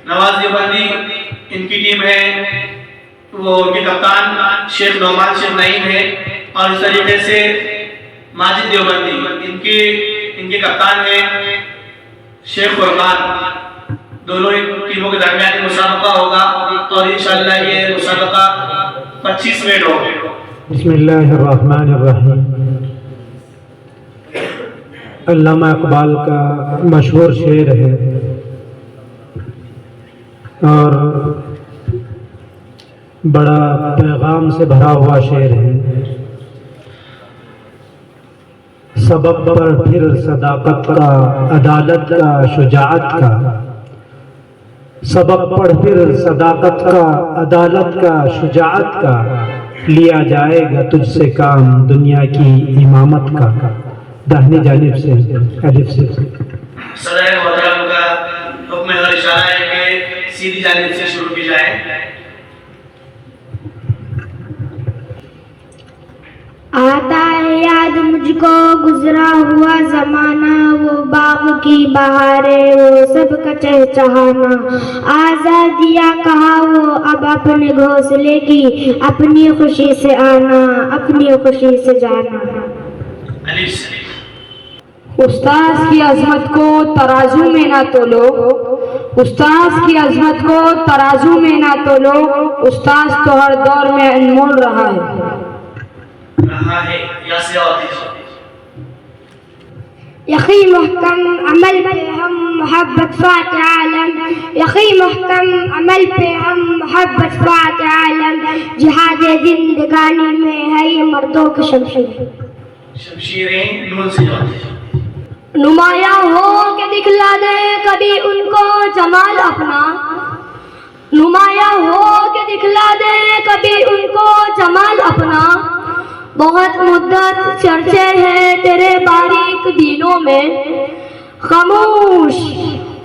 نواز دیوبندی ان کی ٹیم ہے، وہ ان کے کپتان شیخ نعمان شیخ نعیم ہے، اور اس طریقے سے ماجد دیوبندی ان کے کپتان ہیں شیخ فرقان۔ دونوں ٹیموں کے درمیان یہ مسابقہ ہوگا اور انشاءاللہ یہ مسابقہ 25 منٹ ہوگا۔ بسم اللہ الرحمن الرحیم۔ علامہ اقبال کا مشہور شعر ہے اور بڑا پیغام سے بھرا ہوا شعر ہے۔ سبب پر پھر صداقت کا، عدالت کا، شجاعت کا، سبب پر پھر صداقت کا، عدالت کا، شجاعت کا، لیا جائے گا تجھ سے کام دنیا کی امامت کا۔ داہنی جانب سے الف سے صدر محترم کا حکم اور اشارہ ہے کہ سیدھی جانب سے شروع کی جائے۔ آتا ہے یاد مجھ کو گزرا ہوا زمانہ، وہ باغ کی بہاریں، وہ سب کا چہچہانا، آزادیاں کہا وہ اب اپنے گھونسلے کی، اپنی خوشی سے آنا، اپنی خوشی سے جانا۔ استاذ کی عظمت کو ترازو میں نہ تولو، استاذ کی عظمت کو ترازو میں نہ تولو، استاذ تو ہر دور میں انمول رہا ہے۔ یقی محکم عمل پہ ہم محبت فات عالم، یقی محکم عمل پہ ہم محبت فات عالم، جہاد زندگانی میں ہے یہ مردوں کی شمشیریں نون سے نمایاں ہو کے دکھلا دے کبھی ان کو جمال اپنا، نمایاں ہو کے دکھلا دے کبھی ان کو جمال اپنا، بہت مدت چرچے ہیں تیرے باریک دینوں میں، خاموش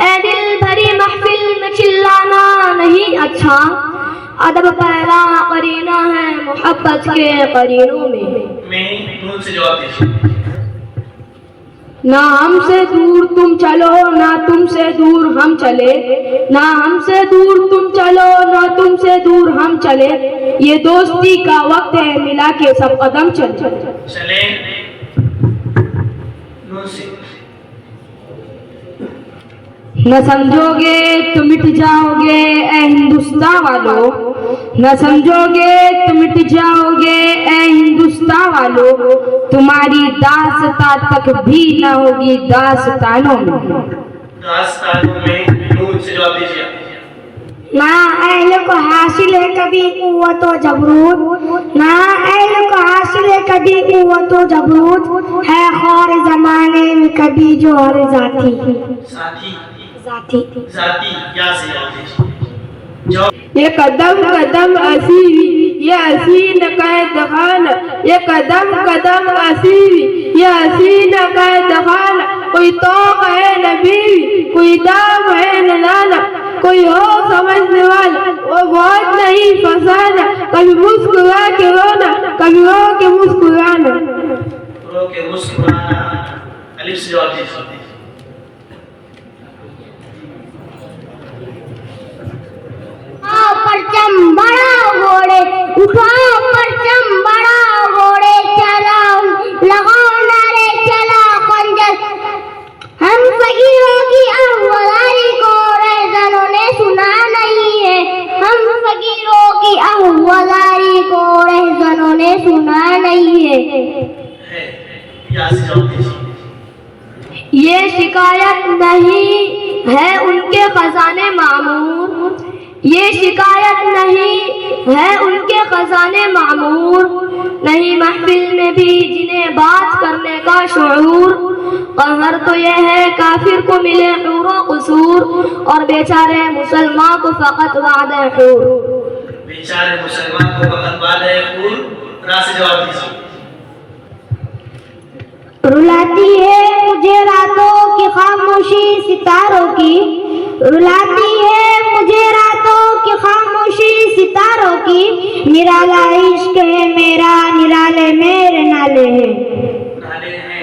اے دل بھری محفل میں چلانا نہیں اچھا، ادب پہلا قرینہ ہے محبت کے قرینوں میں۔ نون سے جواب دیجیے۔ نہ ہم سے دور تم چلو نہ تم سے دور ہم چلے، نہ ہم سے دور تم چلو نہ تم سے دور ہم چلے، یہ دوستی کا وقت ہے ملا کے سب قدم چلے۔ نہ سمجھو گے تو مٹ جاؤ گے اے ہندوستان والو، نہ سمجھو گے تو مٹ جاؤ گے اے ہندوستان والو، تمہاری داستان تک بھی نہ ہوگی داستانوں میں۔ داستانوں میں نون سے جواب دیجیے۔ نہ اہل کو حاصل ہے کبھی قوت و جبروت، نہ اہل کو حاصل ہے کبھی قوت و جبروت، ہے خور زمانے میں کبھی جو ہر ذاتی ذاتی کیا سے جواب دیجیے۔ یہ قدم قدم اسیری یہ حسین قید خانہ، یہ قدم قدم اسیری یہ حسین قید خانہ، کوئی توق ہے نہ بیوی کوئی دام ہے نہ لانا، کوئی ہو سمجھنے والا وہ بہت نہیں فسانہ، کبھی مسکرا کے رونا کبھی رو کے مسکرانا۔ رو کے مسکرانا الف سے جواب دیجیے۔ پرچم بڑا گھوڑے اٹھاؤ، پرچم بڑا گھوڑے چلاؤ، لگاؤ نعرے چلا خنجر، ہم فقیروں کی احوالاری کو رہزنوں نے سنا نہیں ہے، ہم فقیروں کی احوالاری کو رہزنوں نے سنا نہیں ہے۔ یہ شکایت نہیں ہے ان کے خزانے معمور، یہ شکایت نہیں ہے ان کے خزانے معمور، نہیں محفل میں بھی جنہیں بات کرنے کا شعور، قہر تو یہ ہے کافر کو ملے حور و قصور، اور بیچارے مسلمان کو فقط وعدہ حور۔ بیچارے مسلمان کو فقط وعدہ حور۔ را سے جواب دیجیے۔ رلاتی ہے مجھے راتوں کی خاموشی ستاروں کی، رلاتی ہے مجھے راتوں کی خاموشی ستاروں کی، نرالا عشق ہے میرا نرالے میرے نالے ہیں۔ نالے ہیں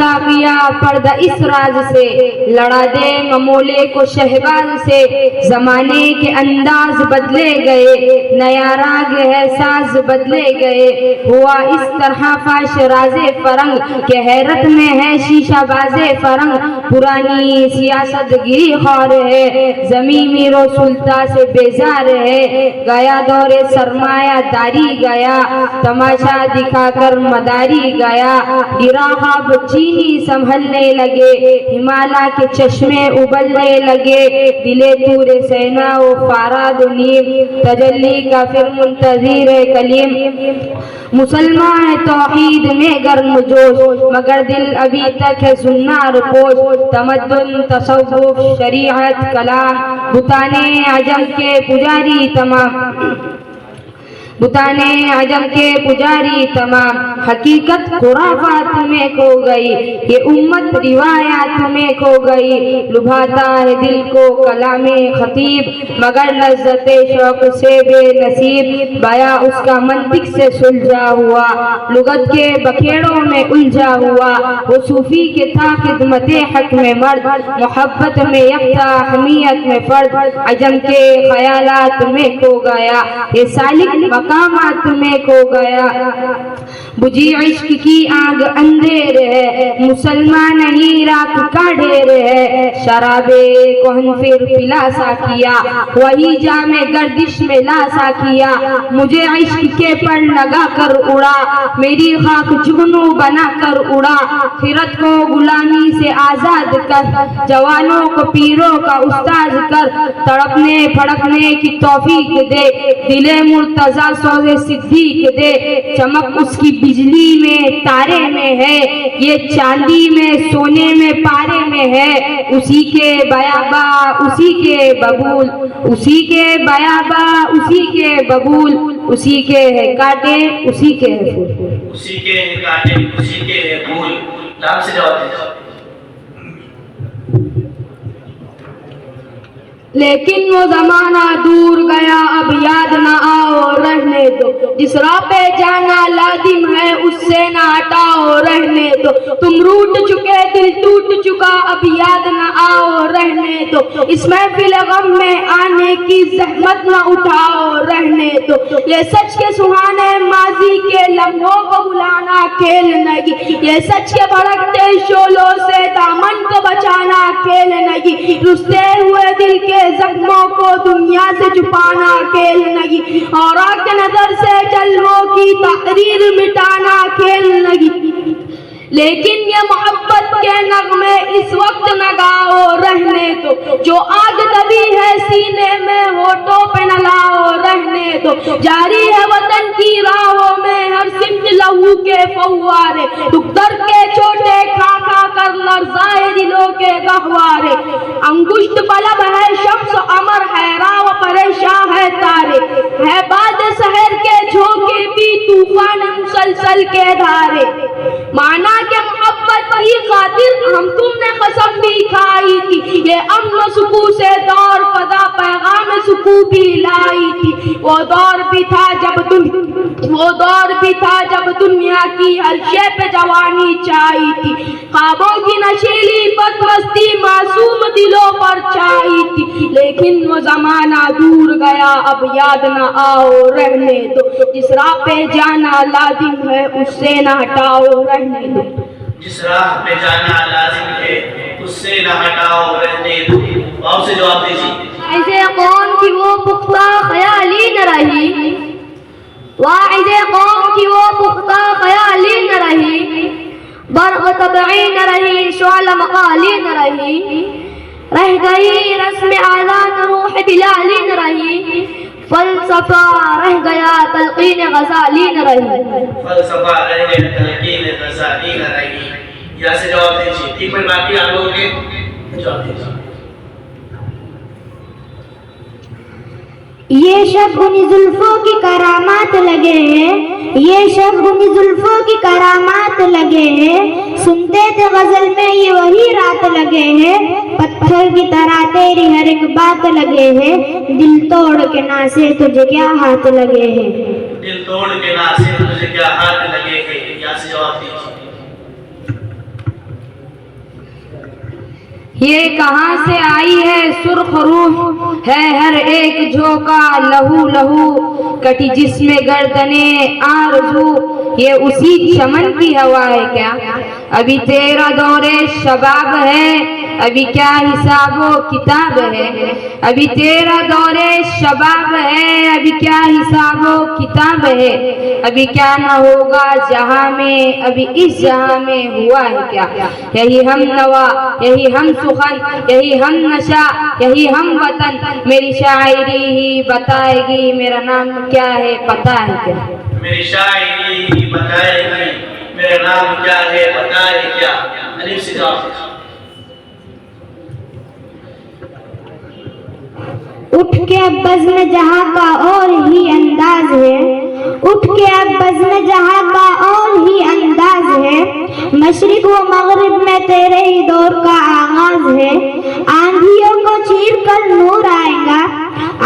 خلاصہ کیا پردہ اس راز سے، لڑا دے ممولے کو شہباز سے، زمانے کے انداز بدلے گئے، نیا راگ ہے ساز بدلے گئے، ہوا اس طرح فاش راز فرنگ کہ حیرت میں ہے شیشہ باز فرنگ، پرانی سیاست گری خور ہے، زمین میر و سلطان سے بیزار ہے، گیا دور سرمایہ داری گیا، تماشا دکھا کر مداری گیا، گرا خواب چینی سنبھلنے لگے، ہمالیہ کے چشمے ابلنے لگے، دلے تور سینا و فاراد و نیم، تجلی کا پھر منتظر کلیم، مسلمان ہے توحید میں گرم جوش، مگر دل ابھی تک ہے زنار پوش، تمدن تصوف شریعت کلام، بتانے عجم کے پجاری تمام، بتانے عجم کے پجاری تمام، حقیقت خرافات میں کھو گئی، یہ امت روایات میں کھو گئی، لبھاتا ہے دل کو کلام خطیب، مگر لذت شوق سے بے نصیب، بایا اس کا منطق سے سلجھا ہوا، لغت کے بکھیڑوں میں الجھا ہوا، وہ صوفی کے تھا خدمت حق میں مرد، محبت میں یکتا حمیت میں فرد، عجم کے خیالات میں کھو گیا، یہ سالک مقامات میں کھو گیا، بجھی عشق کی آگ اندھیر ہے، مسلمان نہیں راک کا ڈھیر ہے، شراب کہن پھر پلا سا کیا، وہی جام گردش میں لا سا کیا، مجھے عشق کے پر لگا کر اڑا، میری خاک جگنو بنا کر اڑا، خیرت کو غلامی سے آزاد کر، جوانوں کو پیروں کا استاذ کر، تڑپنے پھڑکنے کی توفیق دے، دل مرتضی سوز صدیق دے، چمک اس کی بجلی میں تارے میں ہے، یہ چاندی میں سونے میں پارے میں ہے، اسی کے بیابا اسی کے ببول، اسی کے بیابا اسی کے ببول، اسی کے ہے کاٹے اسی کے ہے پھول، اسی کے ہیں کاٹے اسی کے ہیں پھول، نام سے جواب دیجیے۔ لیکن وہ زمانہ دور گیا اب یاد نہ آؤ رہنے دو، جس راہ پہ جانا لازم ہے اس سے نہ ہٹاؤ رہنے دو، تم روٹ چکے دل ٹوٹ چکا اب یاد نہ آؤ رہنے دو، اس محفل غم میں آنے کی زحمت نہ اٹھاؤ رہنے دو، یہ سچ کے سہانے ماضی کے لمحوں کو بلانا کھیل نہیں، یہ سچ کے بھڑکتے شعلوں سے دامن کو بچانا کھیل نہیں، رستے ہوئے دل کے زخموں کو دنیا سے چھپانا کھیل نہیں، اور آنکھ نظر سے جلووں کی تحریر مٹانا کھیل نہیں، لیکن یہ محبت کے نغمے اس وقت نہ گاؤ رہنے دو، جو آگ دبی ہے سینے میں ہونٹوں پہ نہ لاؤ رہنے دو، جاری ہے وطن کی راہوں میں ہر سمت لہو کے فوارے، دکھ درد کے چھوٹے کھا کھا کر لرزائے دلوں کے گہوارے، انگشت پلب ہے شمس امر حیرا و پریشان ہے تارے، ہے باد سحر کے جھونکے بھی طوفان مسلسل کے دھارے، مانا کہ محبت کی خاطر ہم تم نے قسم بھی کھائی تھی، یہ امن و سکون سے دور فضا پیغام سکون بھی لائی تھی، وہ دور بھی تھا جب دنیا کی ہر شے پہ جوانی چاہی تھی، خوابوں کی نشیلی بدمستی معصوم دلوں پر چھائی تھی، لیکن وہ زمانہ دور گیا اب یاد نہ آؤ رہنے دو، جس راہ پہ جانا لازم ہے اس سے نہ ہٹاؤ رہنے دو، جس راہ پہ جانا لازم ہے اس سے نہ ہٹاؤ رہنے دو، آپ سے جواب دیجیے۔ ایسے قوم کی وہ پختہ خیالی نہ رہی، واعظ قوم کی وہ پختہ خیالی نہ رہی، برق طبعی نہ رہی، شعل مقالی نہ رہی، رہ گئی رسم آذان روح بلالی نہ رہی، فلسفہ رہ گیا تلقین غزالی نہ رہی، فلسفہ رہ گیا تلقین غزالی نہ رہی، یہاں سے جواب دیجیے، ٹھیک ہے باقی آپ لوگوں کے جواب دیجیے۔ یہ شب انہی زلفوں کی کرامات لگے ہیں، یہ شب انہی زلفوں کی کرامات لگے ہیں، سنتے تھے غزل میں یہ وہی رات لگے ہیں، پتھر کی طرح تیری ہر ایک بات لگے ہیں، دل توڑ کے ناسے تجھے کیا ہاتھ لگے ہیں، دل توڑ کے ناسے تجھے کیا ہاتھ لگے ہیں، یہاں سے جواب دیجیے۔ یہ کہاں سے آئی ہے سرخ روح ہے ہر ایک جھونکا لہو لہو کٹی جس میں گردنیں آرزو یہ اسی چمن کی ہوا ہے کیا ابھی تیرا دور شباب ہے ابھی کیا حساب و کتاب ہے ابھی تیرا دور شباب ہے ابھی کیا حساب و کتاب ہے ابھی کیا نہ ہوگا جہاں میں ابھی اس جہاں میں ہوا ہے کیا یہی ہم نوا یہی ہم سخن یہی ہم نشا یہی ہم وطن میری شاعری ہی بتائے گی میرا نام کیا ہے پتہ ہے کیا میری شاعری ہی بتائے گی میرا نام کیا ہے پتہ ہے کیا الف سے جواب اٹھ کے اب بزم جہاں کا اور ہی انداز ہے اٹھ کے اب بزم جہاں کا اور ہی انداز ہے مشرق و مغرب میں تیرے ہی دور کا آغاز ہے آندھیوں کو چیر کر نور آئے گا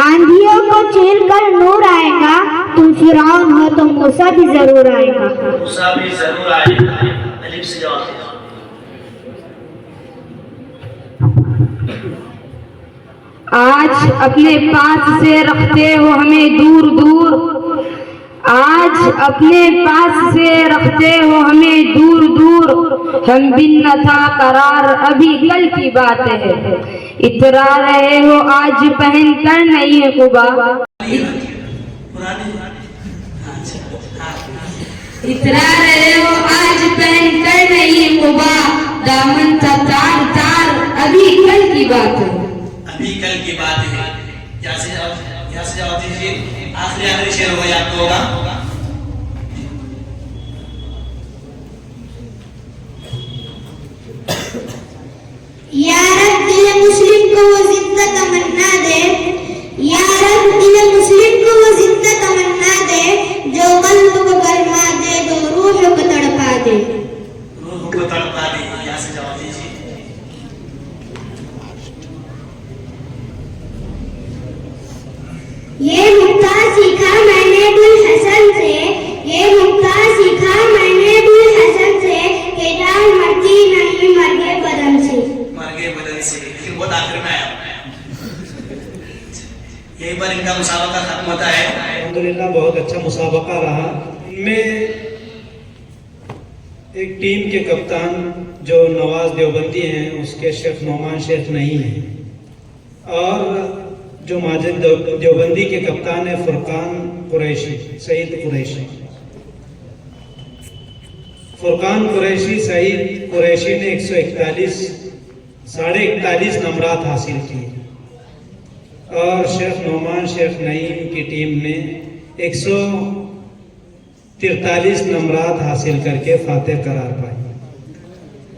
آندھیوں کو چیر کر نور آئے گا تم فرعون ہو تو موسیٰ بھی ضرور آئے گا موسیٰ بھی ضرور آئے گا الف سے جواب آج اپنے پاس سے رکھتے ہو ہمیں دور دور آج اپنے پاس سے رکھتے ہو ہمیں دور دور ہم بن نہ تھا قرار ابھی کل کی بات ہے اترا رہے ہو آج پہن کر نہیں قبا اترا رہے ہو آج پہن کر نہیں قبا دامن تھا تار تار ابھی کل کی بات ہے ابھی کل کی بات ہے یہاں سے جواب دیجیے آخری شعر وہ یاد ہوگا یا رب دل مسلم کو وہ زندہ تمنا دے یا رب دل مسلم کو وہ زندہ تمنا دے جو قلب کو گرما دے جو روح کو تڑپا دے روح کو تڑپا دے یہاں سے جواب دیجیے یہ نکتہ سیکھا میں نے بوالحسن سے یہ نکتہ سیکھا میں نے بوالحسن سے کہ جان مرتی نہیں مرگے بدن سے مرگے بدن سے لیکن بہت آخر میں آیا یہی پر ان کا مسابقہ ختم ہوتا ہے الحمدللہ بہت اچھا مسابقہ رہا میں ایک ٹیم کے کپتان جو نواز دیوبندی ہیں اس کے شیخ نعمان شیخ نہیں ہیں اور جو ماجد دیوبندی کے کپتان ہیں فرقان قریشی سعید قریشی فرقان قریشی سعید قریشی نے 141 نمرات حاصل کیے اور شیخ نعمان شیخ نعیم کی ٹیم نے 143 نمرات حاصل کر کے فاتح قرار پائے